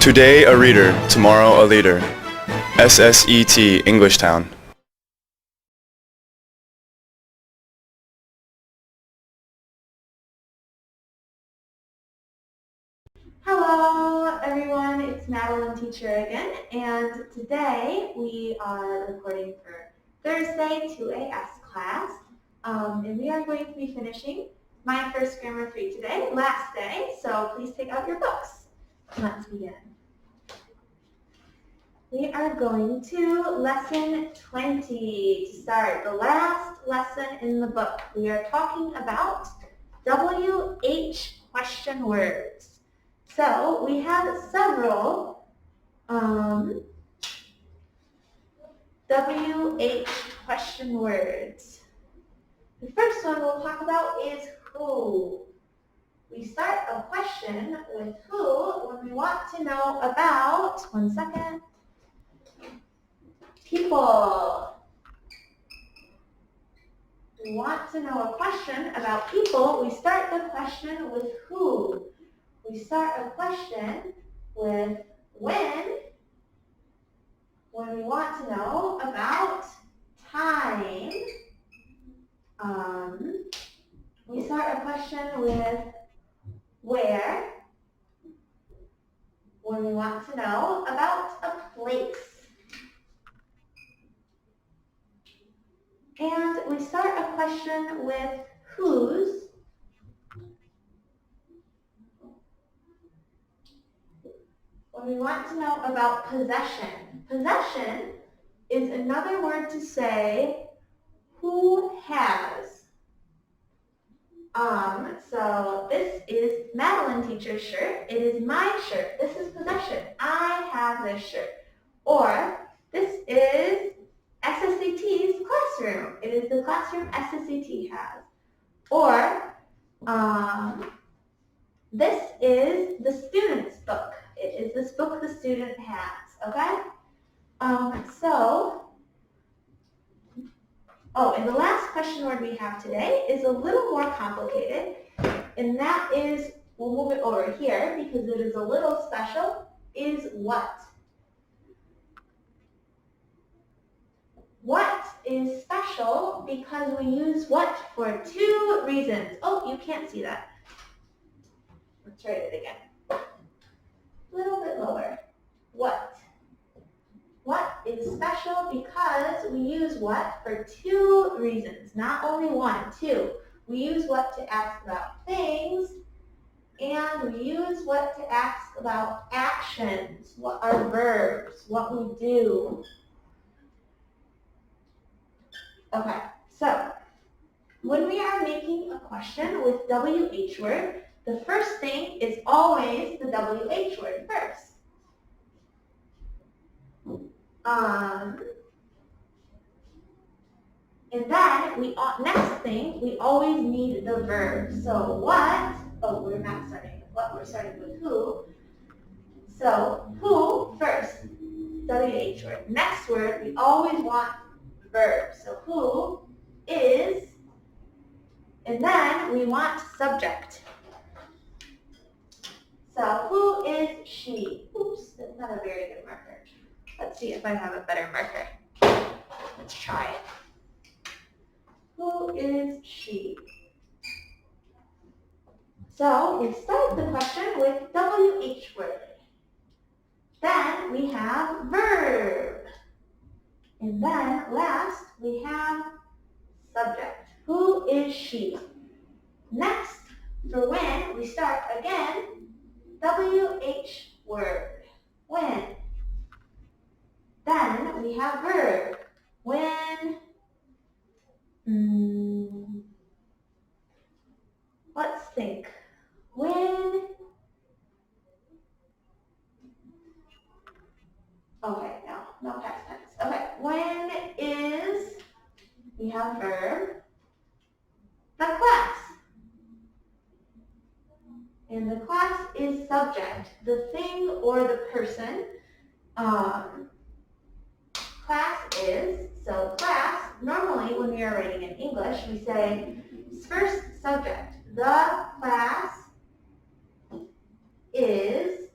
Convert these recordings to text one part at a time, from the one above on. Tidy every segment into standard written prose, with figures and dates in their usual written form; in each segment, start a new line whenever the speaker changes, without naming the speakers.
Today a reader, tomorrow a leader. SSET Englishtown.
Hello everyone, it's Madeline teacher again, and today we are recording for Thursday 2AS class, and we are going to be finishing my first Grammar-3 today, last day, so please take out your books. Let's begin. We are going to lesson 20 to start, the last lesson in the book. We are talking about WH question words. So we have several WH question words. The first one we'll talk about is who. We start a question with who when we want to know about, one second, people. We want to know a question about people. We start the question with who. We start a question with when we want to know about time. We start a question with where when we want to know about a place. And we start a question with whose when we want to know about possession. Possession is another word to say who has. So this is Madeline teacher's shirt. It is my shirt. This is possession. I have this shirt. Or this is SSET's classroom. It is the classroom SSET has. Or this is the student's book. It is this book the student has. Okay? And the last question word we have today is a little more complicated, and that is, we'll move it over here because it is a little special, is what. What is special because we use what for two reasons. Oh, you can't see that. Let's write it again. A little bit lower. What? What is special because we use what for two reasons, not only one, two. We use what to ask about things, and we use what to ask about actions, what are verbs, what we do. Okay, so when we are making a question with WH word, the first thing is always the WH word first. And then next thing, we always need the verb. So what? Oh, we're not starting with what, we're starting with who. So who first, WH word. Next word, we always want verb. So who is, and then we want subject. So who is she? Oops, that's not a very good marker. Let's see if I have a better marker. Let's try it. Who is she? So we start the question with WH word. Then we have verb. And then last we have subject. Who is she? Next, for when, we start again, WH word. When. Then we have verb. When. Let's think. When. Okay, no past tense. Okay, when is, we have verb, the class. And the class is subject, the thing or the person. Class is, so class, normally when we are writing in English, we say first subject. The class is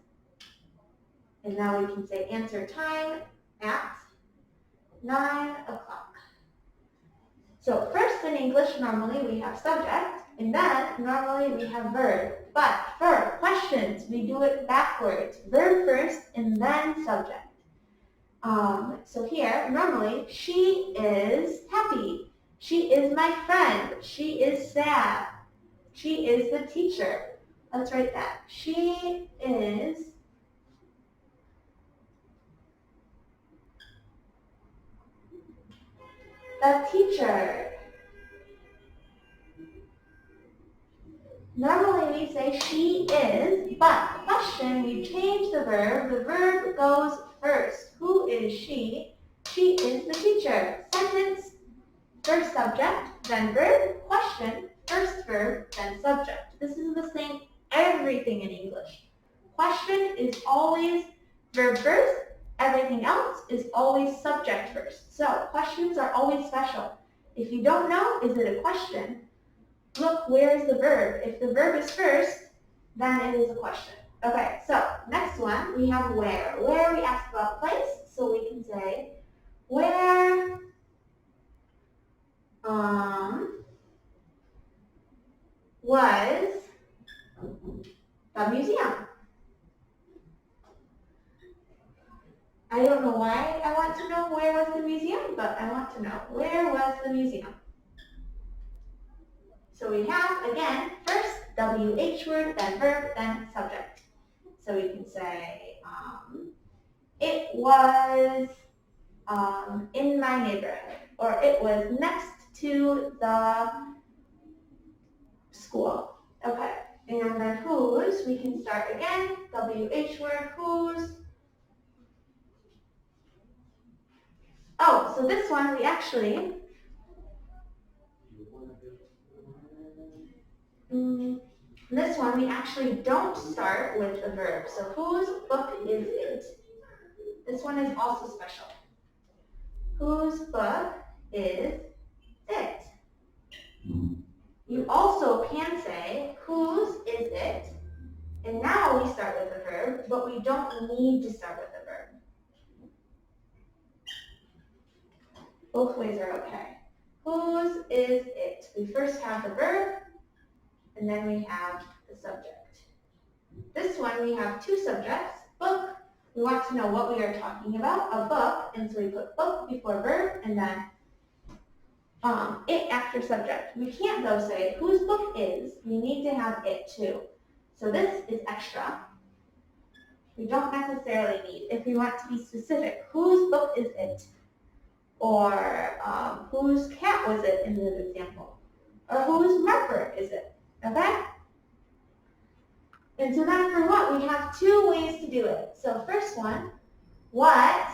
And now we can say answer time at 9 o'clock. So first in English, normally we have subject, and then normally we have verb. But for questions, we do it backwards. Verb first and then subject. So here, normally, she is happy. She is my friend. She is sad. She is the teacher. Let's write that. She is the teacher. Normally we say she is, but question, we change the verb. The verb goes first. Who is she? She is the teacher. Sentence, first subject, then verb. Question, first verb, then subject. This is the same everything in English. Question is always verb first. Everything else is always subject first. So questions are always special. If you don't know, is it a question? Look, where is the verb? If the verb is first, then it is a question. Okay, so next one, we have where. Where we ask about place, so we can say, where was the museum? I don't know why I want to know where was the museum, but I want to know where was the museum. So we have, again, first WH word, then verb, then subject. So we can say, it was in my neighborhood, or it was next to the school. Okay, and then whose, we can start again, WH word, whose. Oh, so this one we actually, don't start with the verb. So whose book is it? This one is also special. Whose book is it? You also can say, whose is it? And now we start with the verb, but we don't need to start with the verb. Both ways are okay. Whose is it? We first have the verb, and then we have the subject. This one we have two subjects. Book, we want to know what we are talking about, a book, and so we put book before verb, and then it after subject. We can't though say whose book is, we need to have it too. So this is extra. We don't necessarily need, if we want to be specific, whose book is it? Or whose cat was it in this example? Or whose marker is it? Okay? And so then for what, we have two ways to do it. So first one, what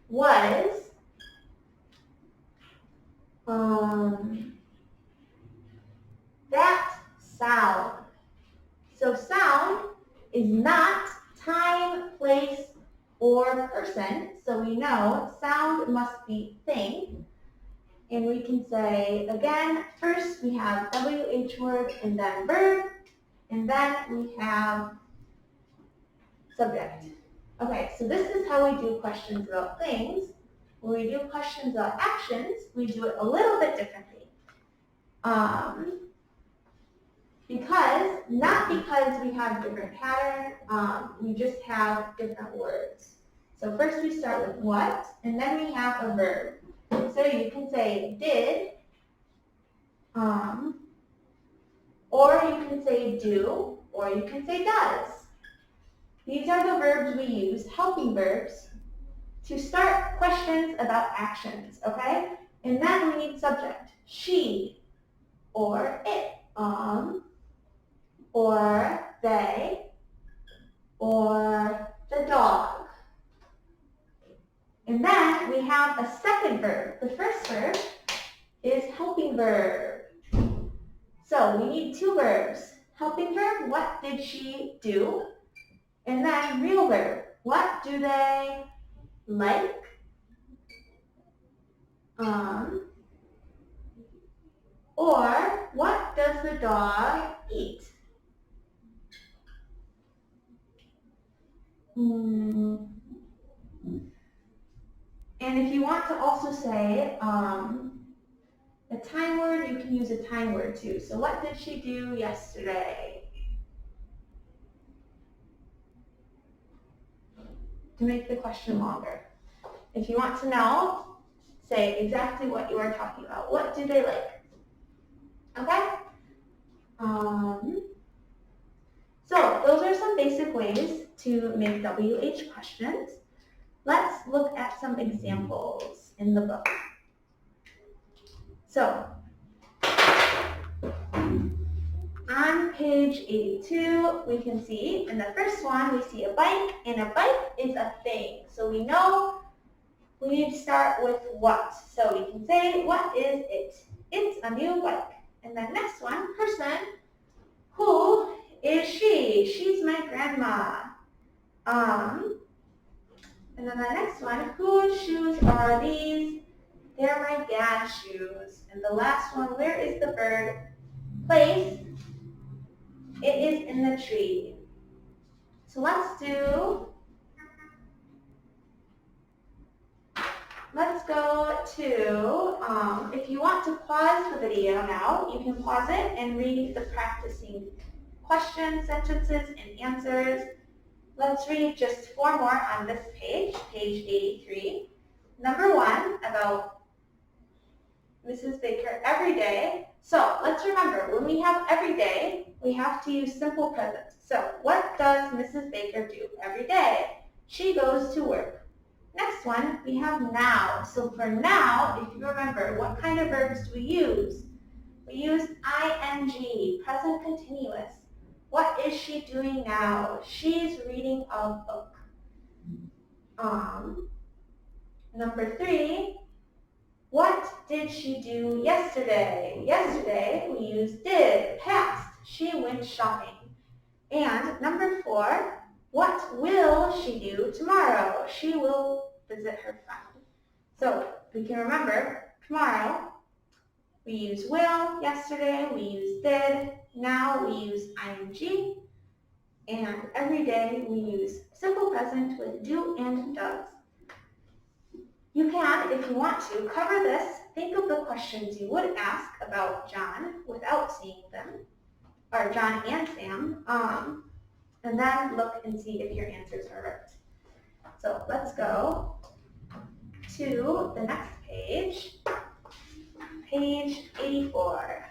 was that sound? So sound is not time, place, or person. So we know sound must be thing. And we can say, again, first we have WH word and then verb, and then we have subject. Okay, so this is how we do questions about things. When we do questions about actions, we do it a little bit differently. Because we have different pattern, we just have different words. So first we start with what, and then we have a verb. So you can say did, or you can say do, or you can say does. These are the verbs we use, helping verbs, to start questions about actions, okay? And then we need subject, she, or it, or they, or the dog. And then we have a second verb. The first verb is helping verb. So we need two verbs. Helping verb, what did she do? And then real verb, what do they like? Or what does the dog eat? And if you want to also say a time word, you can use a time word too. So what did she do yesterday? To make the question longer. If you want to know, say exactly what you are talking about. What do they like? Okay? So those are some basic ways to make WH questions. Let's look at some examples in the book. So, on page 82, we can see, in the first one, we see a bike, and a bike is a thing. So we know we need to start with what. So we can say, what is it? It's a new bike. And then next one, person, who is she? She's my grandma. And then the next one, whose shoes are these? They're my dad's shoes. And the last one, where is the bird? Place. It is in the tree. So let's go to, if you want to pause the video now, you can pause it and read the practicing questions, sentences, and answers. Let's read just 4 more on this page, page 83. Number 1, about Mrs. Baker every day. So let's remember, when we have every day, we have to use simple present. So what does Mrs. Baker do every day? She goes to work. Next one, we have now. So for now, if you remember, what kind of verbs do we use? We use ing, present continuous. What is she doing now? She's reading a book. Number 3, what did she do yesterday? Yesterday, we use did, past. She went shopping. And number 4, what will she do tomorrow? She will visit her friend. So we can remember, tomorrow, we use will, yesterday we use did, now we use ing, and every day we use simple present with do and does. You can, if you want to, cover this, think of the questions you would ask about John without seeing them, or John and Sam, and then look and see if your answers are right. So let's go to the next page, page 84.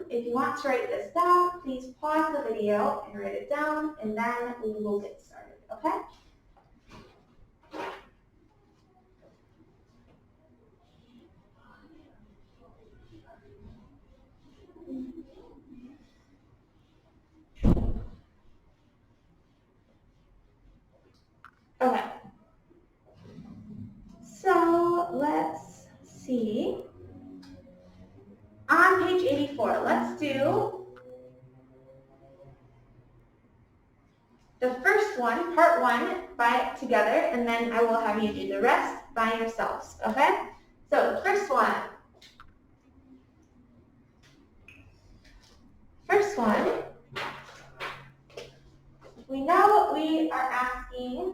If you want to write this down, please pause the video and write it down, and then we will get started, okay? Okay. So let's see. On page 84, let's do the first one, part 1, by together, and then I will have you do the rest by yourselves, okay? So the first one. We know we are asking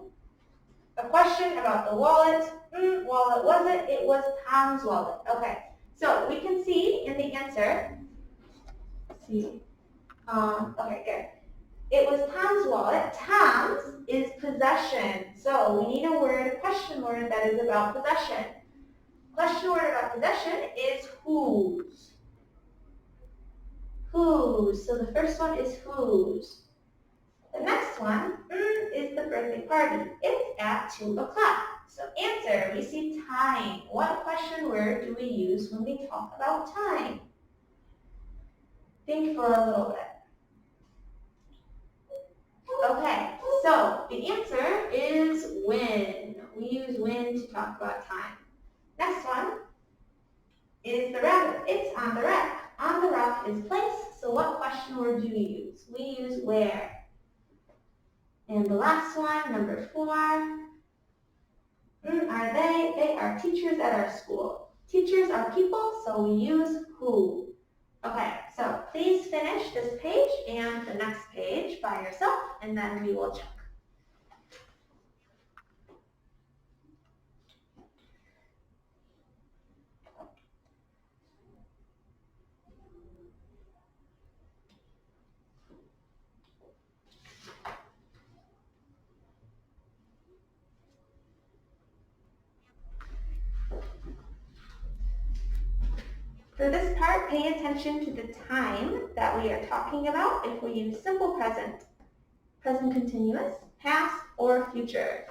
a question about the wallet. Wallet was it? It was Tom's wallet. Okay. So we can see in the answer, okay, good. It was Tom's wallet. Tom's is possession. So we need a word, a question word that is about possession. Question word about possession is whose. Whose. So the first one is whose. The next one is the birthday party. It's at 2 o'clock. So answer, we see time. What question word do we use when we talk about time? Think for a little bit. Okay, so the answer is when. We use when to talk about time. Next one is the rabbit. It's on the rack. On the rack is place. So what question word do we use? We use where. And the last one, number 4, are they? They are teachers at our school. Teachers are people, so we use who. Okay, so please finish this page and the next page by yourself, and then we will check. For this part, pay attention to the time that we are talking about if we use simple present, present continuous, past, or future.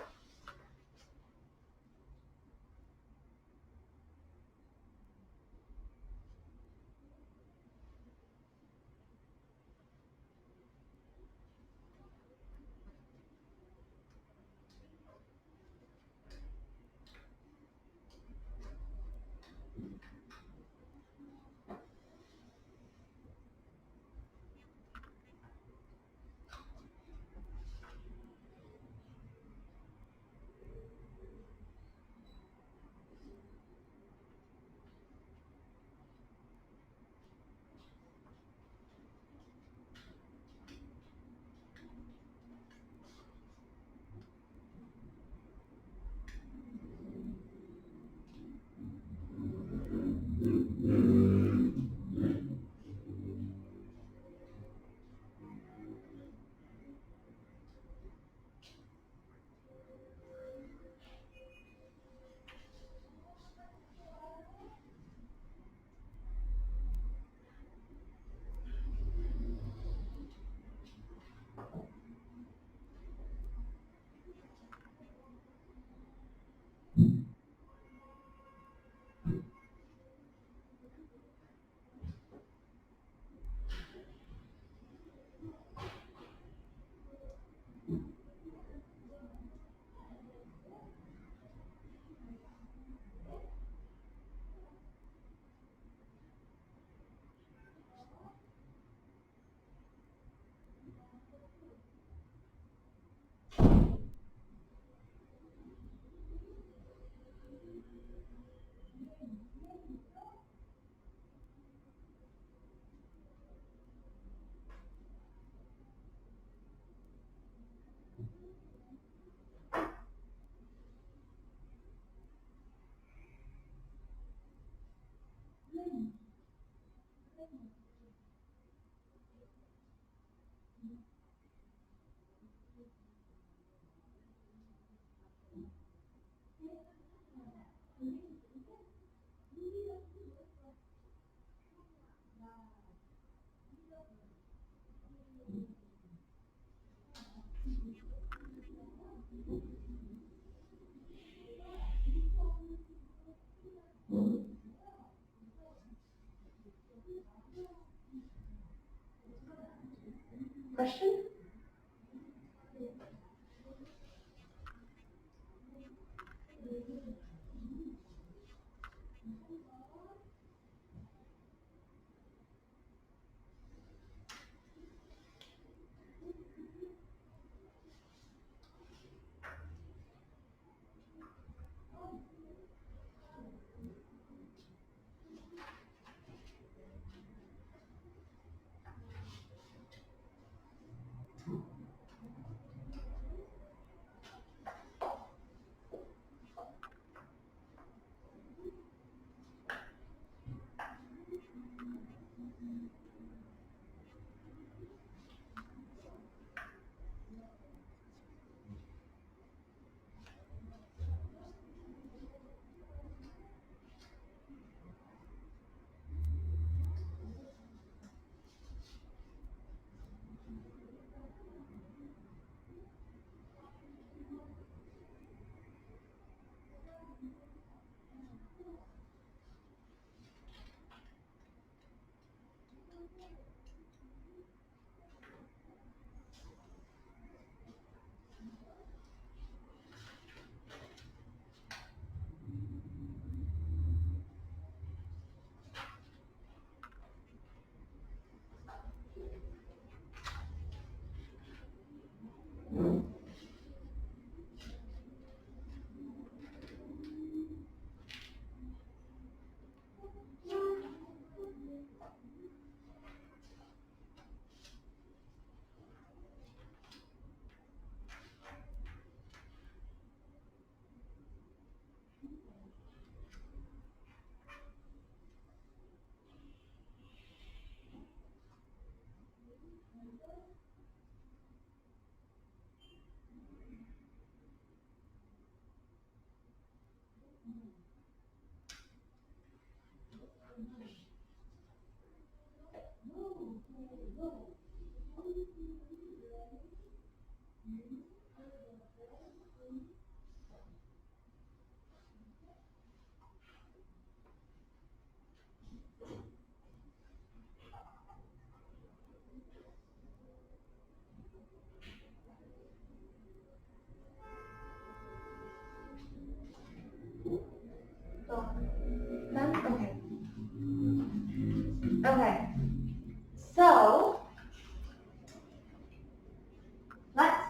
Question?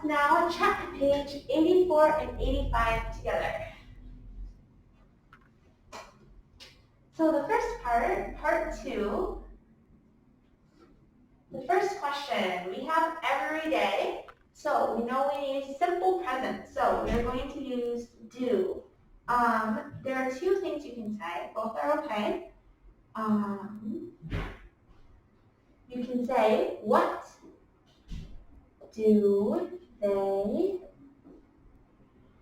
let's now check page 84 and 85 together. So the first part, part 2, the first question, we have every day. So we know we need simple present. So we're going to use do. There are two things you can say. Both are okay. You can say, what do they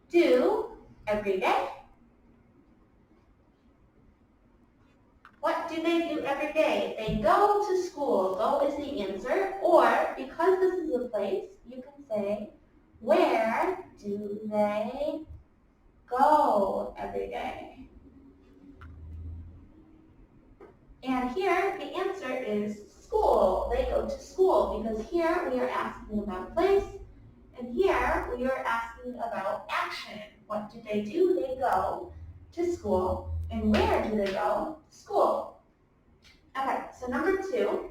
do every day? What do they do every day? They go to school. Go is the answer. Or, because this is a place, you can say, where do they go every day? And here, the answer is school. They go to school, because here we are asking about place, and here we are asking about action. What do? They go to school. And where do they go? School. Okay, so number 2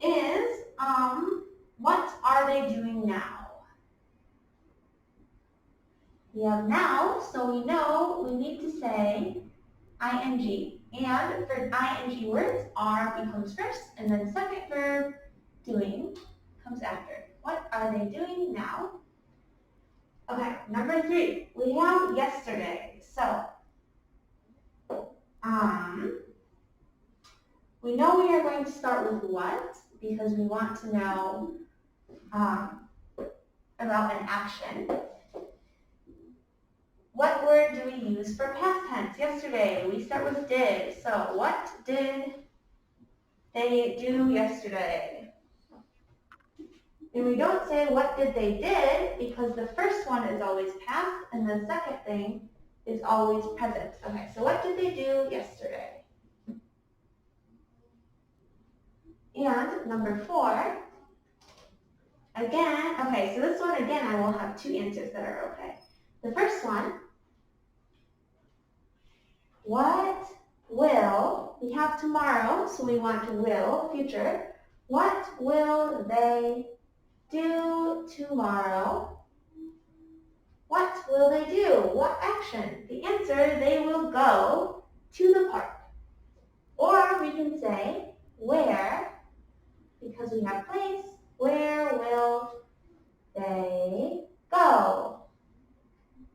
is, what are they doing now? We have now, so we know we need to say ing. And for ing words, are becomes first, and then second verb, doing, comes after. What are they doing now? Okay, number 3, we have yesterday. So, we know we are going to start with what, because we want to know about an action. What word do we use for past tense? Yesterday, we start with did. So what did they do yesterday? And we don't say what did they did, because the first one is always past, and the second thing is always present. Okay, so what did they do yesterday? And number 4, again, okay, so this one again, I will have 2 answers that are okay. The first one, what will, we have tomorrow, so we want will, future. What will they do tomorrow? What will they do? What action? The answer, they will go to the park. Or we can say, where, because we have place, where will they go?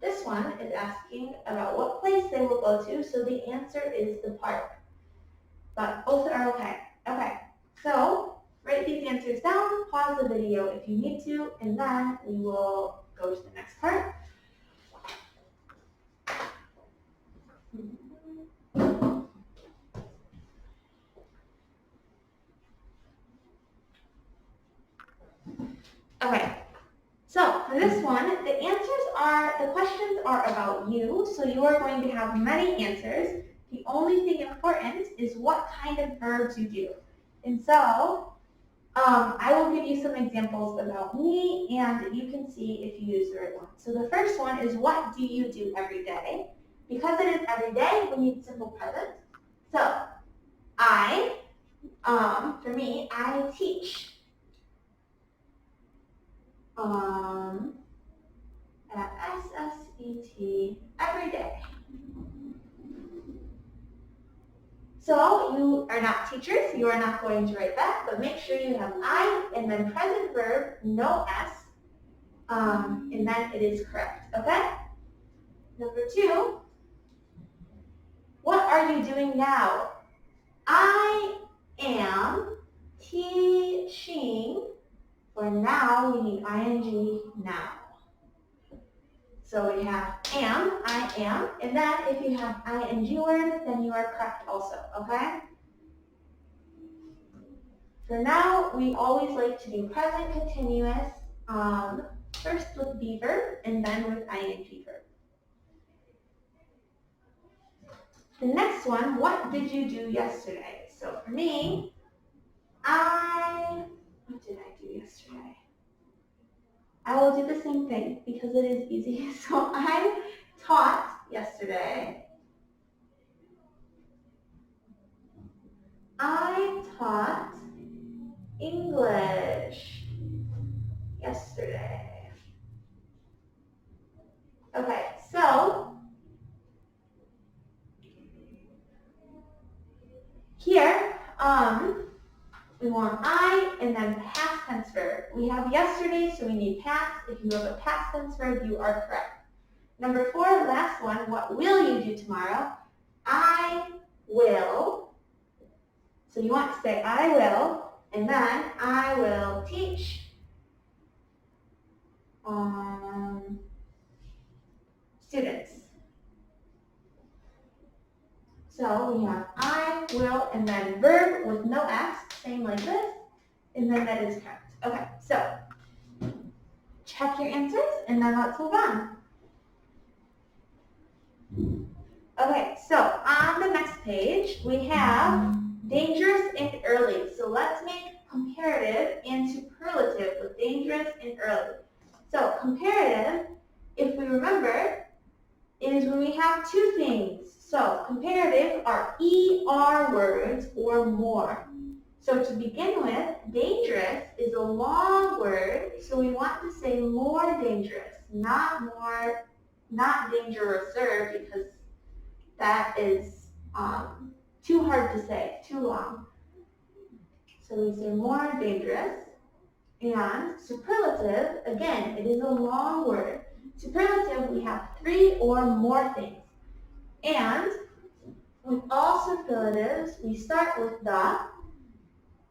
This one is asking about what place they will go to, so the answer is the park. But both are okay. Okay, so write these answers down, pause the video if you need to, and then we will go to the next part. Okay, so for this one, the questions are about you, so you are going to have many answers. The only thing important is what kind of verbs you do. And so, I will give you some examples about me, and you can see if you use the right one. So the first one is, what do you do every day? Because it is every day, we need simple present. So, for me, I teach. At SSET every day. So you are not teachers, you are not going to write that, but make sure you have I and then present verb, no S, and then it is correct, okay? Number 2, what are you doing now? I am teaching. For now, we need ing now. So we have am, I am, and then if you have ing word, then you are correct also, okay? For now, we always like to do present continuous, first with be verb, and then with ing verb. The next one, what did you do yesterday? So for me, what did I do yesterday? I will do the same thing because it is easy. So I taught yesterday. I taught English yesterday. We want I and then past tense verb. We have yesterday, so we need past. If you have a past tense verb, you are correct. Number 4, last one, what will you do tomorrow? I will. So you want to say I will, and then I will teach students. So we have I will and then verb with no S, same like this, and then that is correct. Okay, so check your answers and then let's move on. Okay, so on the next page we have dangerous and early. So let's make comparative and superlative with dangerous and early. So comparative, if we remember, is when we have two things. So comparative are ER words or more. So to begin with, dangerous is a long word, so we want to say more dangerous, not dangerouser, because that is too hard to say, too long. So we say more dangerous. And superlative, again, it is a long word. Superlative, we have 3 or more things. And with all superlatives, we start with the,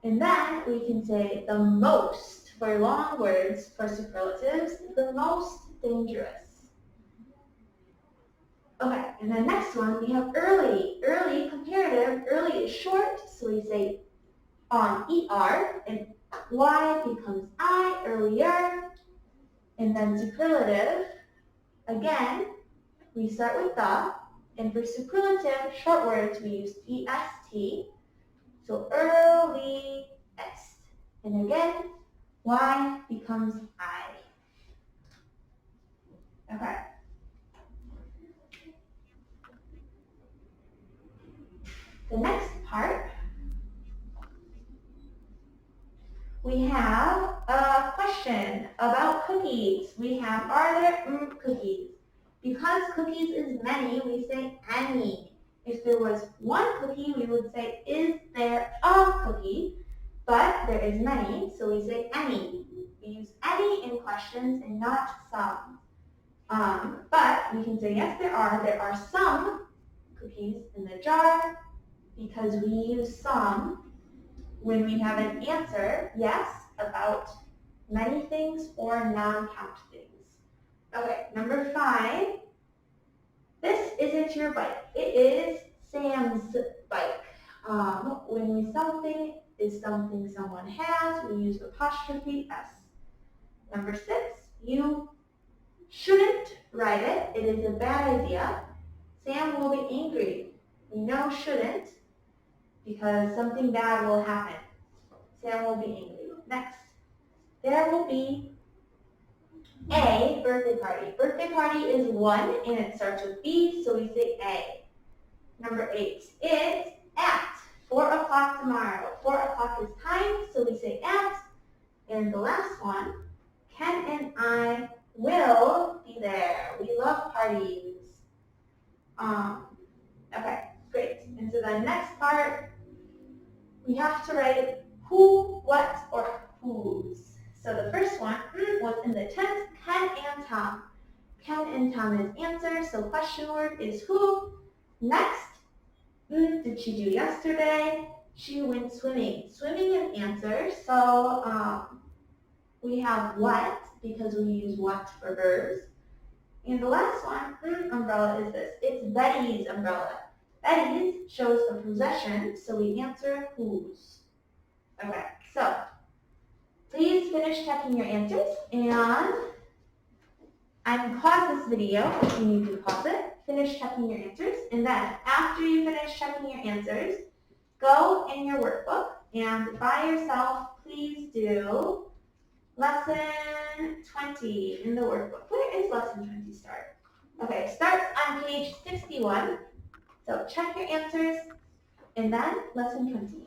and then we can say the most for long words. For superlatives, the most dangerous. Okay, and the next one, we have early. Early, comparative, early is short, so we say ER, and Y becomes I, earlier. And then superlative, again, we start with the, and for superlative, short words, we use EST, so earliest. And again, Y becomes I. Okay. The next part, we have a question about cookies. We have, are there cookies? Because cookies is many, we say any. If there was one cookie, we would say, is there a cookie? But there is many, so we say any. We use any in questions and not some. But we can say, yes, there are some cookies in the jar, because we use some when we have an answer, yes, about many things or non-count things. Okay, number 5. This isn't your bike. It is Sam's bike. When something is something someone has, we use apostrophe S. Number 6, you shouldn't ride it. It is a bad idea. Sam will be angry. We know shouldn't, because something bad will happen. Sam will be angry. Next, there will be a birthday party. Birthday party is 1 and it starts with B, so we say A. Number 8, it's at 4 o'clock tomorrow. 4 o'clock is time, so we say at. And the last one, Ken and I will be there. We love parties. Okay, great. And so the next part, we have to write who, what, or whose. So the first one was in the tense, Ken and Tom. Ken and Tom is answer, so question word is who. Next, did she do yesterday? She went swimming. Swimming is answer, so we have what, because we use what for verbs. And the last one, umbrella, is this. It's Betty's umbrella. Betty's shows a possession, so we answer whose. Okay, so please finish checking your answers, and I'm pause this video if you need to pause it. Finish checking your answers, and then after you finish checking your answers, go in your workbook and by yourself, please do lesson 20 in the workbook. Where is lesson 20 start? Okay, it starts on page 61. So check your answers, and then lesson 20.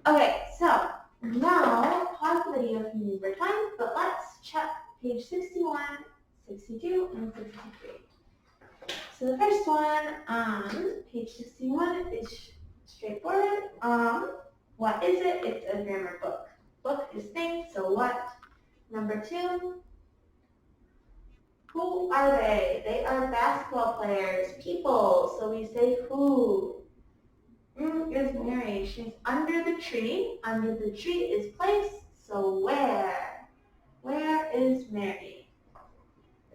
Okay, so now pause the video if you need more time, but let's check page 61, 62, and 63. So the first one on page 61 is straightforward. What is it? It's a grammar book. Book is thing, so what? Number 2, who are they? They are basketball players, people, so we say who. Is Mary. She's under the tree. Under the tree is place, so where? Where is Mary?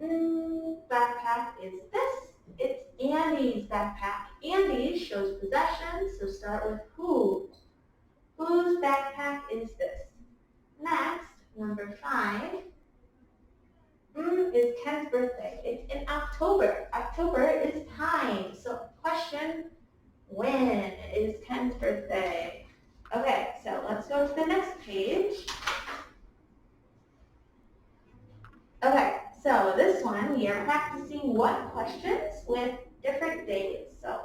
Backpack is this. It's Andy's backpack. Andy's shows possession, so start with who. Whose backpack is this? Next, number 5, is Ken's birthday. It's in October. October is time. So question, when is Ken's birthday? Okay, so let's go to the next page. Okay, so this one we are practicing what questions with different days. So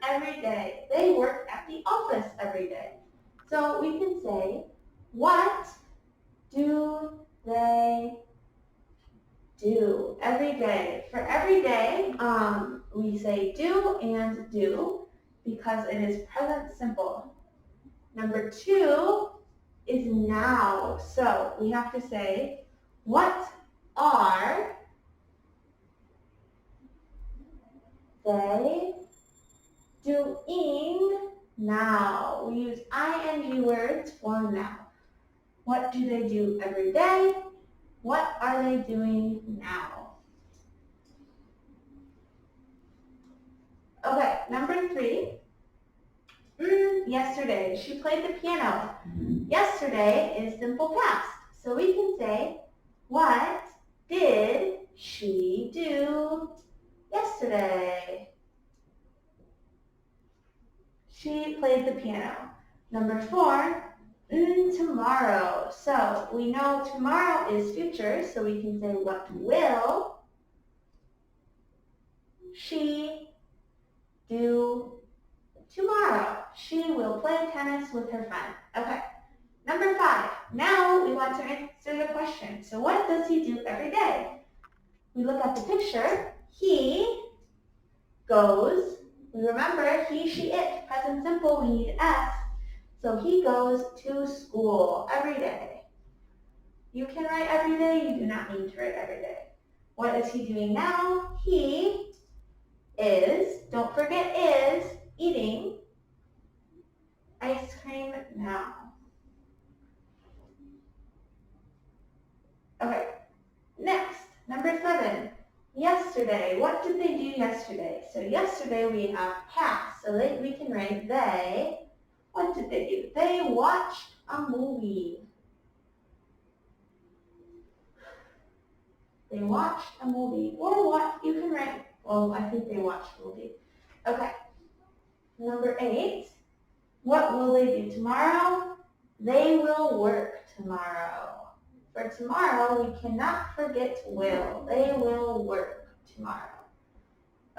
every day. They work at the office every day. So we can say, what do they do every day? For every day, we say do and do because it is present simple. Number 2 is now. So we have to say, what are they doing now? We use ing words for now. What do they do every day? What are they doing now? Okay, number 3. Yesterday, she played the piano. Yesterday is simple past. So we can say, what did she do yesterday? She played the piano. Number 4, tomorrow. So we know tomorrow is future, so we can say, what will she do tomorrow? She will play tennis with her friend. Okay. Number 5, now we want to answer the question. So what does he do every day? We look at the picture. He goes, remember he, she, it, present simple, we need S. So he goes to school every day. You can write every day, you do not need to write every day. What is he doing now? He is, don't forget is, eating ice cream now. Okay, next, number 7. Yesterday, what did they do yesterday? So yesterday we have past, so we can write they. What did they do? They watched a movie. They watched a movie. Or what? You can write, well, I think they watched a movie. Okay. Number 8. What will they do tomorrow? They will work tomorrow. For tomorrow, we cannot forget will. They will work tomorrow.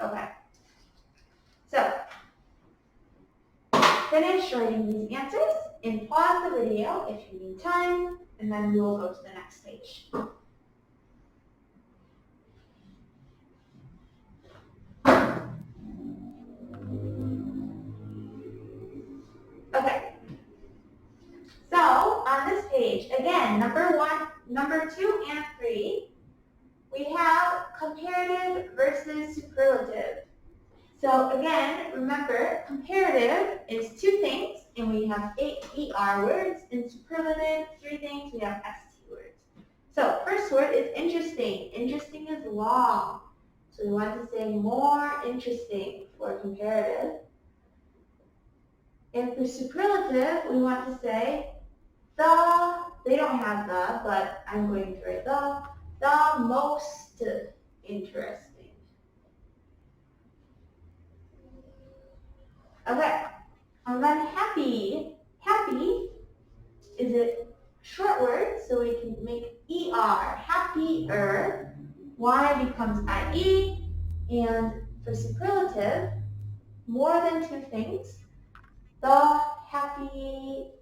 Okay. So, finish writing these answers and pause the video if you need time, and then we will go to the next page. Okay. So, on this page, again, number 1, number 2, and 3, we have comparative versus superlative. So again, remember, comparative is 2 things, and we have 8 ER words. In superlative, 3 things, we have ST words. So first word is interesting. Interesting is long. So we want to say more interesting for comparative. And for superlative, we want to say they don't have the, but I'm going to write the most interesting. Okay, and then happy. Happy is a short word, so we can make ER, happier. Y becomes IE, and for superlative, more than 2 things, the happiest.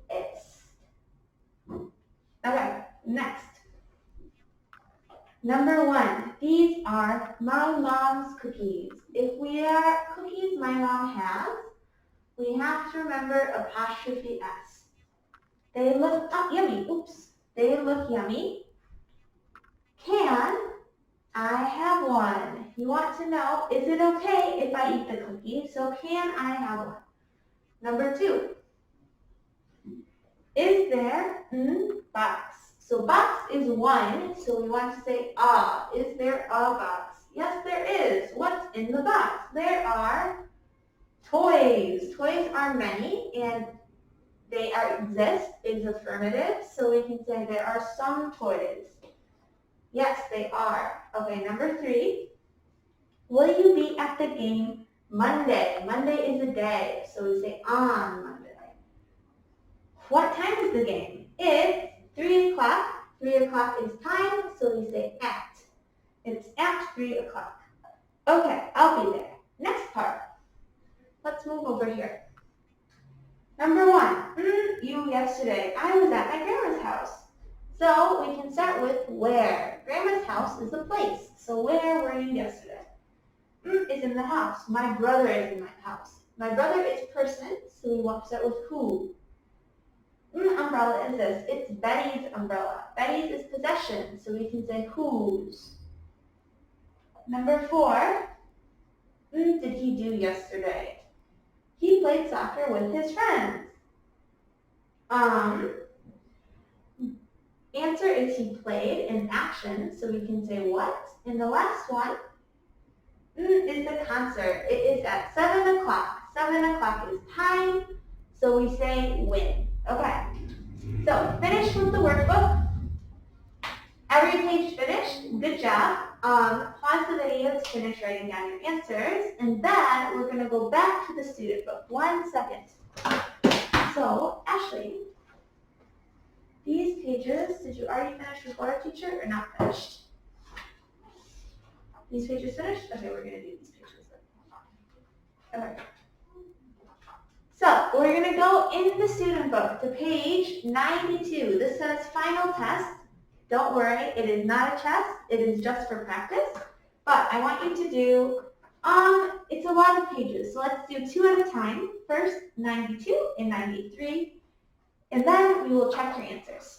Number 1, these are my mom's cookies. If we are cookies my mom has, we have to remember apostrophe S. They look yummy. Oops. They look yummy. Can I have one? You want to know, is it okay if I eat the cookie? So can I have one? Number 2, is there box? So box is 1, so we want to say is there a box? Yes, there is. What's in the box? There are toys. Toys are many, and they exist is affirmative, so we can say there are some toys. Yes, they are. Okay, number 3, will you be at the game Monday? Monday is a day, so we say on Monday. What time is the game? It's 3 o'clock. 3 o'clock is time, so we say at. It's at 3 o'clock. Okay, I'll be there. Next part. Let's move over here. Number 1, you yesterday. I was at my grandma's house. So we can start with where. Grandma's house is a place. So where were you yesterday? Is in the house. My brother is in my house. My brother is person, so we want to start with who. Umbrella is this. It's Betty's umbrella. Betty's is possession, so we can say whose. Number 4, did he do yesterday? He played soccer with his friends. Answer is he played in action, so we can say what. And the last one is the concert. It is at 7 o'clock. 7 o'clock is time, so we say when. Okay, so finished with the workbook. Every page finished. Good job. Pause the video to finish writing down your answers, and then we're going to go back to the student book. 1 second. So, Ashley, these pages, did you already finish with water teacher or not finished? These pages finished? Okay, we're going to do these pages then. Okay. So, we're going to go in the student book to page 92. This says final test. Don't worry, it is not a test. It is just for practice. But I want you to do, it's a lot of pages. So let's do 2 at a time. First, 92 and 93. And then we will check your answers.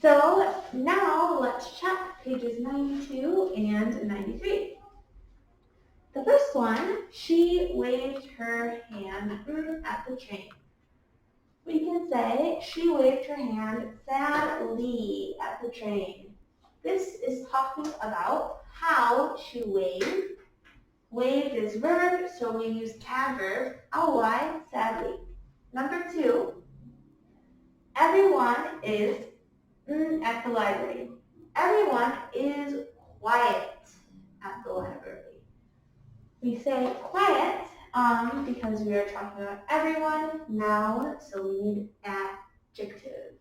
So now let's check pages 92 and 93. The first one, she waved her hand at the train. We can say she waved her hand sadly at the train. This is talking about how she waved. Waved is verb, so we use adverb, ly, sadly. Number 2, everyone is at the library. Everyone is quiet at the library. We say quiet because we are talking about everyone, noun, so we need adjective.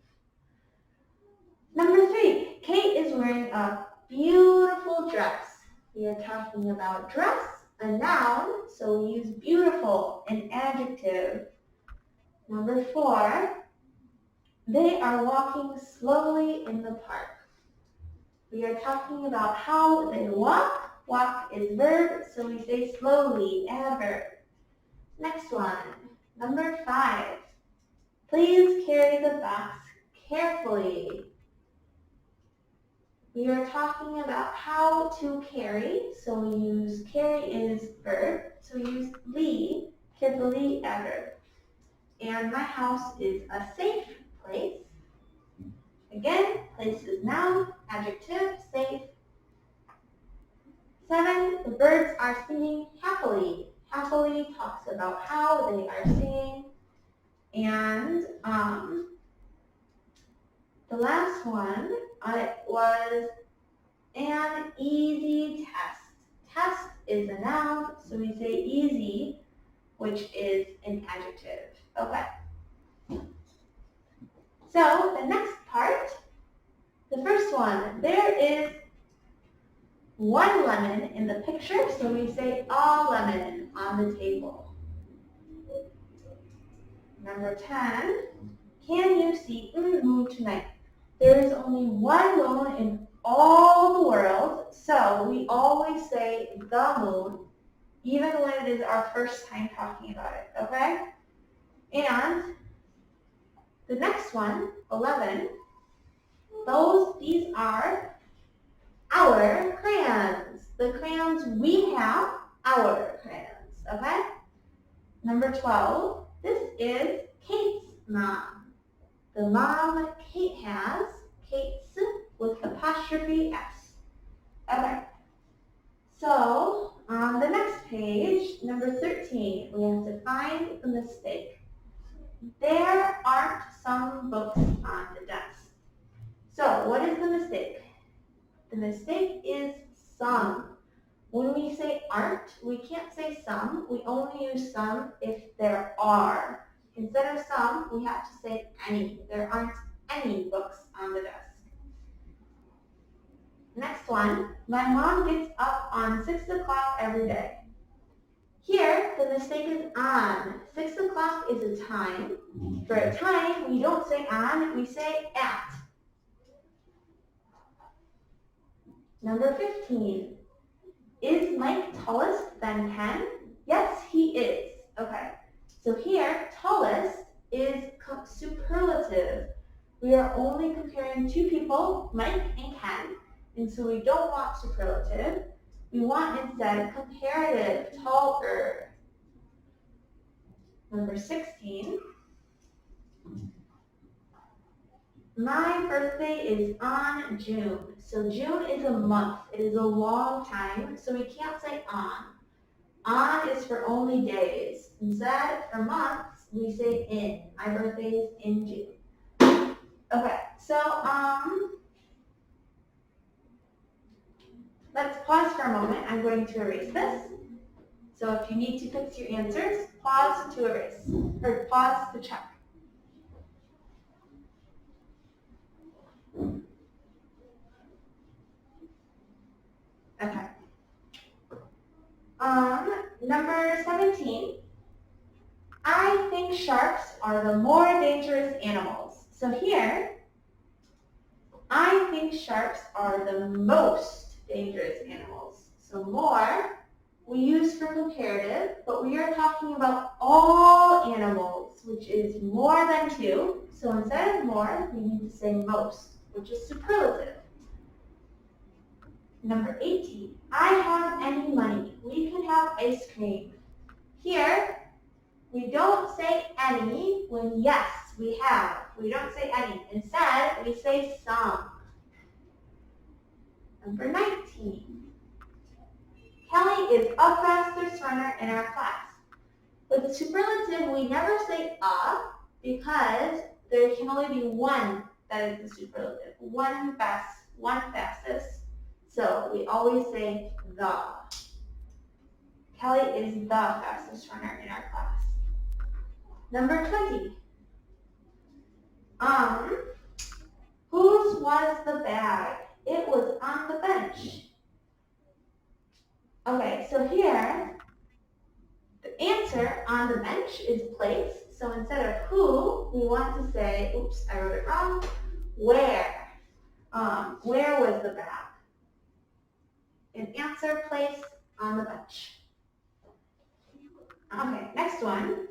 Number 3, Kate is wearing a beautiful dress. We are talking about dress, a noun, so we use beautiful, an adjective. Number 4, they are walking slowly in the park. We are talking about how they walk. Walk is verb, so we say slowly, adverb. Next one, number 5. Please carry the box carefully. We are talking about how to carry, so we use carry is verb, so we use ly, carefully, adverb. And my house is a safe place. Again, place is noun, adjective, safe. 7, the birds are singing happily. Happily talks about how they are singing. And the last one, it was an easy test. Test is a noun, so we say easy, which is an adjective. Okay. So the next part, the first one, there is one lemon in the picture, so we say a lemon on the table. Number 10, can you see the moon tonight? There is only one moon in all the world, so we always say the moon, even when it is our first time talking about it, okay? And the next one, 11, these are our crayons. The crayons we have, our crayons, okay? Number 12, this is Kate's mom. The mom Kate has, Kate's with apostrophe S. Okay. So on the next page, number 13, we have to find the mistake. There aren't some books on the desk. So what is the mistake? The mistake is some. When we say aren't, we can't say some. We only use some if there are. Instead of some, we have to say any. There aren't any books on the desk. Next one, my mom gets up on 6 o'clock every day. Here, the mistake is on. 6 o'clock is a time. For a time, we don't say on, we say at. Number 15, is Mike tallest than Ken? Yes, he is. Okay, so here, tallest is superlative. We are only comparing two people, Mike and Ken, and so we don't want superlative. We want instead comparative, taller. Number 16, my birthday is on June. So June is a month. It is a long time, so we can't say on. On is for only days. Instead, for months, we say in. My birthday is in June. Okay, so let's pause for a moment. I'm going to erase this. So if you need to fix your answers, pause to erase, or pause to check. Okay. Number 17. I think sharks are the more dangerous animals. So here, I think sharks are the most dangerous animals. So more, we use for comparative, but we are talking about all animals, which is more than two. So instead of more, we need to say most. which is superlative. Number 18, I have any money. We could have ice cream. Here, we don't say any when yes, we have. We don't say any. Instead, we say some. Number 19, Kelly is a fastest runner in our class. With the superlative, we never say a because there can only be one that is the superlative. One fastest. So we always say the. Kelly is the fastest runner in our class. Number 20. Whose was the bag? It was on the bench. Okay, so here, the answer on the bench is place. So instead of who, we want to say, oops, I wrote it wrong, where. Where was the bag? An answer, place, on the bench. Okay, next one.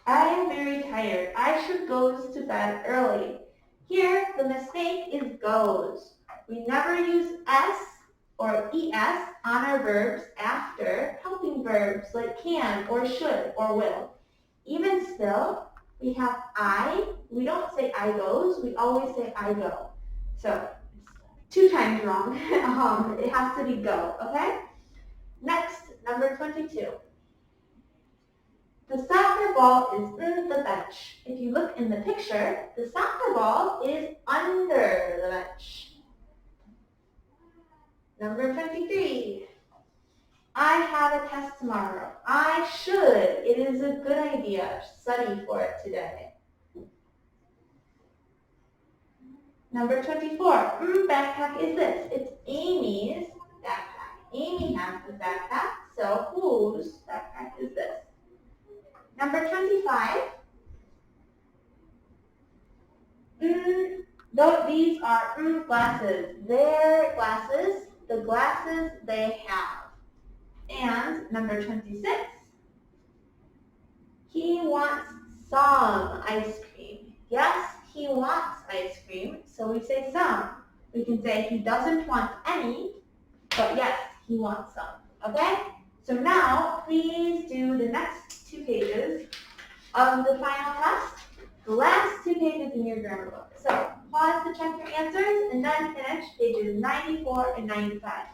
I am very tired. I should go to bed early. Here, the mistake is goes. We never use s or es on our verbs after helping verbs like can or should or will. Even still, we have I. We don't say I goes. We always say I go. So, it's 2 times wrong. It has to be go, okay? Next, number 22. The soccer ball is in the bench. If you look in the picture, the soccer ball is under the bench. Number 23. I have a test tomorrow. I should. It is a good idea. Study for it today. Number 24. Backpack is this. It's Amy's backpack. Amy has the backpack, so whose backpack is this? Number 25. These are glasses. Their glasses, the glasses they have. And number 26. He wants some ice cream. Yes, he wants ice cream, so we say some. We can say he doesn't want any, but yes, he wants some. Okay? So now, please do the next 2 pages of the final test, the last 2 pages in your grammar book. So pause to check your answers and then finish pages 94 and 95.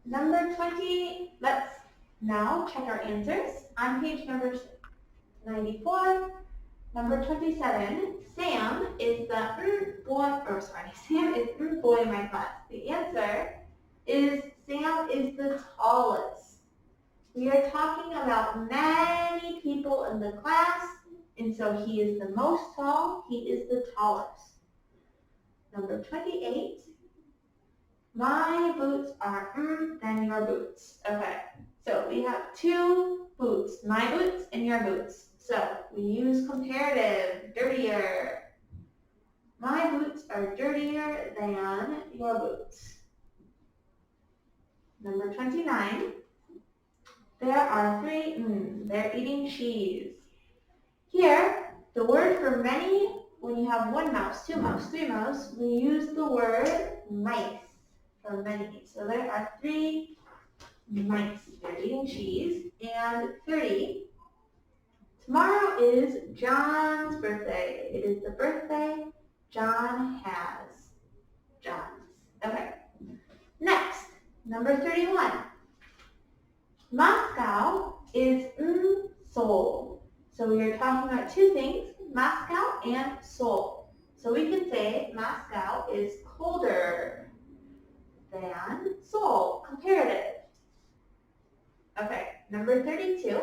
Number 20, let's now check our answers. On page number 94, number 27, Sam is the boy, Sam is boy in my class. The answer is Sam is the tallest. We are talking about many people in the class, and so he is the most tall, he is the tallest. Number 28, my boots are than your boots. Okay, so we have two boots, my boots and your boots. So we use comparative, dirtier. My boots are dirtier than your boots. Number 29, there are three, they're eating cheese. Here, the word for many, when you have one mouse, two mouse, three mouse, we use the word mice for many. So there are three mice. They're eating cheese. And 30, tomorrow is John's birthday. It is the birthday John has. John's. Okay. Next, number 31. Moscow is Seoul. So we are talking about two things, Moscow and Seoul. So we can say Moscow is colder than Seoul, comparative. Okay, number 32.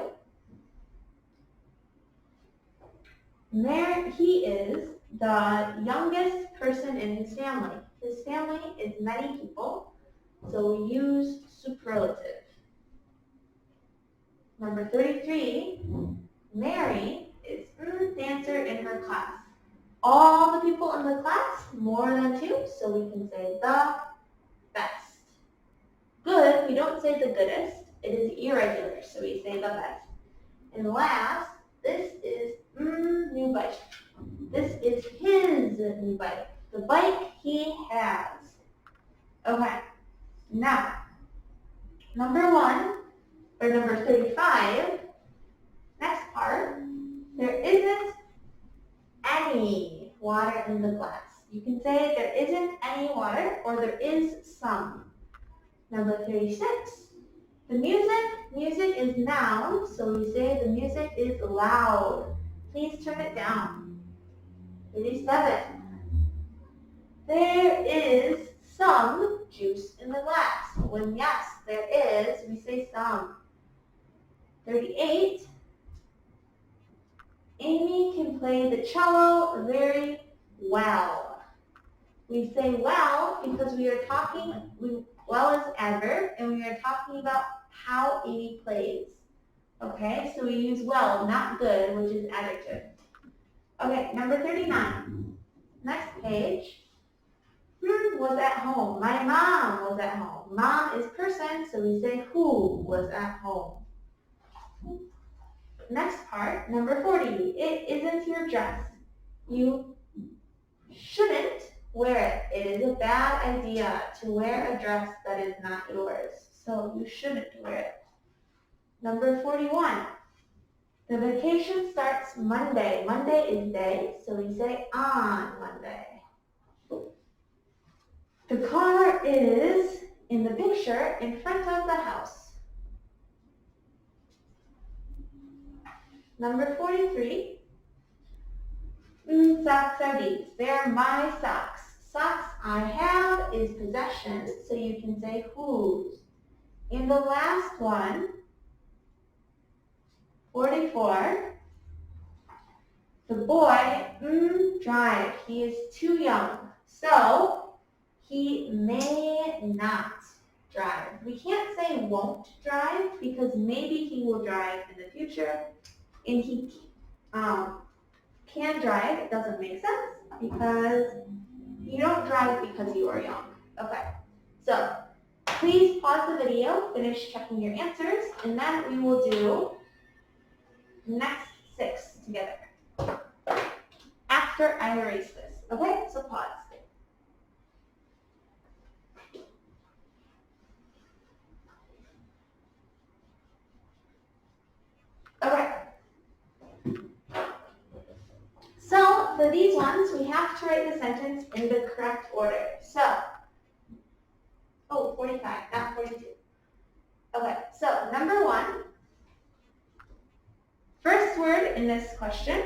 He is the youngest person in his family. His family is many people, so we use superlative. Number 33, Mary is dancer in her class. All the people in the class, more than two, so we can say the best. Good, we don't say the goodest. It is irregular, so we say the best. And last, this is new bike. This is his new bike. The bike he has. Okay, now, number 35, next part, there isn't any water in the glass. You can say there isn't any water or there is some. Number 36, the music is noun, so we say the music is loud. Please turn it down. 37, there is some juice in the glass. When yes, there is, we say some. 38, Amy can play the cello very well. We say well because we are talking, well is adverb, and we are talking about how Amy plays. Okay, so we use well, not good, which is adjective. Okay, number 39. Next page. Was at home. My mom was at home. Mom is person, so we say who was at home. Next part, number 40. It isn't your dress. You shouldn't wear it. It is a bad idea to wear a dress that is not yours. So you shouldn't wear it. Number 41. The vacation starts Monday. Monday is day, so we say on Monday. The car is in the picture in front of the house. Number 43. Socks are these. They're my socks. Socks I have is possession, so you can say whose. In the last one, 44, the boy drive. He is too young, so he may not drive. We can't say won't drive because maybe he will drive in the future, and he can drive. It doesn't make sense because you don't drive because you are young. Okay, so please pause the video, finish checking your answers, and then we will do next 6 together after I erase this. Okay, so pause. Okay. So for these ones, we have to write the sentence in the correct order. So, 45, not 42. this question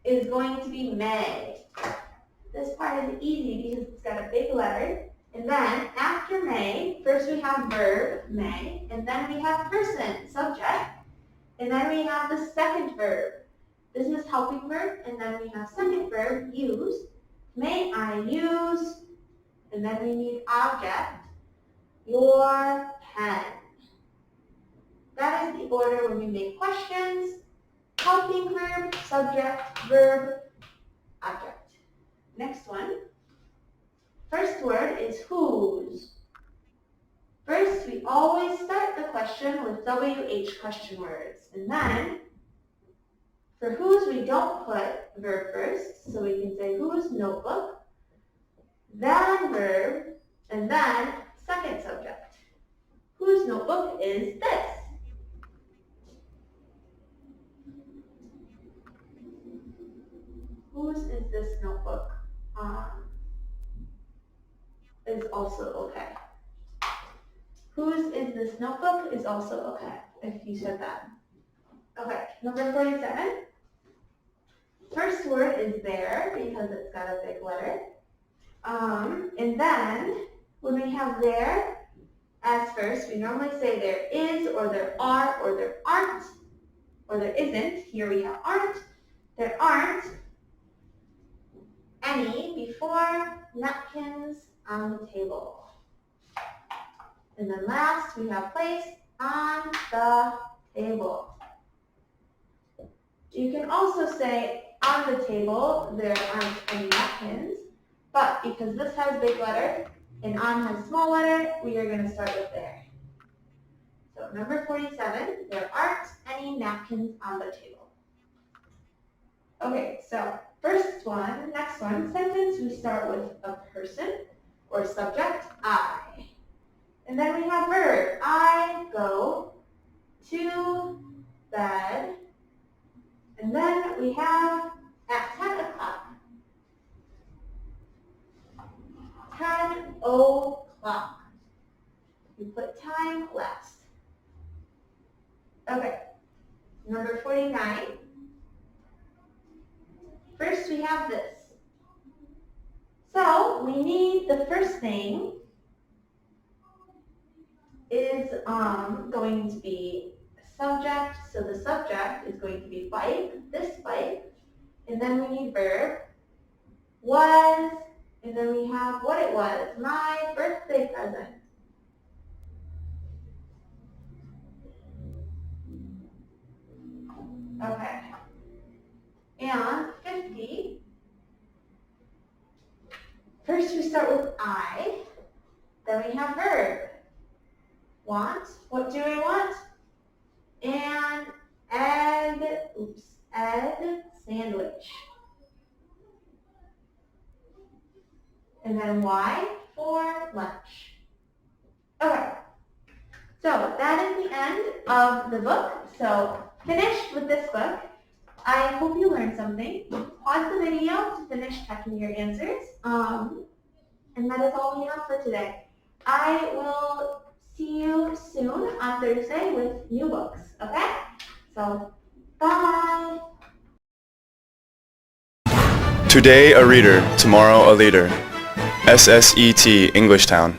is going to be may. This part is easy because it's got a big letter. And then after may, first we have verb, may, and then we have person, subject, and then we have the second verb. This is helping verb, and then we have second verb, use. May I use, and then we need object, your pen. That is the order when we make questions. Helping verb, subject, verb, object. Next one. First word is whose. First, we always start the question with WH question words. And then, for whose, we don't put verb first. So we can say whose notebook, then verb, and then second subject. Whose notebook is this? Whose is this notebook? Is also okay. Whose is this notebook is also okay, if you said that. Okay, number 47. First word is there because it's got a big letter. And then when we have there as first, we normally say there is, or there are, or there aren't, or there isn't. Here we have aren't. There aren't any before napkins on the table. And then last, we have place on the table. You can also say on the table, there aren't any napkins, but because this has big letter and on has small letter, we are going to start with there. So number 47, there aren't any napkins on the table. Okay, so first one, next one, sentence, we start with a person or subject, I. And then we have verb, I go to bed. And then we have at 10 o'clock. 10 o'clock. We put time last. Okay, number 49. First we have this. So we need the first thing is going to be subject. So the subject is going to be bike, this bike. And then we need verb, was, and then we have what it was, my birthday present. Okay. And 50. First we start with I, then we have verb. Want, what do I want? And egg sandwich. And then Y for lunch. Okay, so that is the end of the book. So finished with this book. I hope you learned something. Pause the video to finish checking your answers. And that is all we have for today. I will see you soon on Thursday with new books, okay? So, bye!
Today a reader, tomorrow a leader. SSET Englishtown.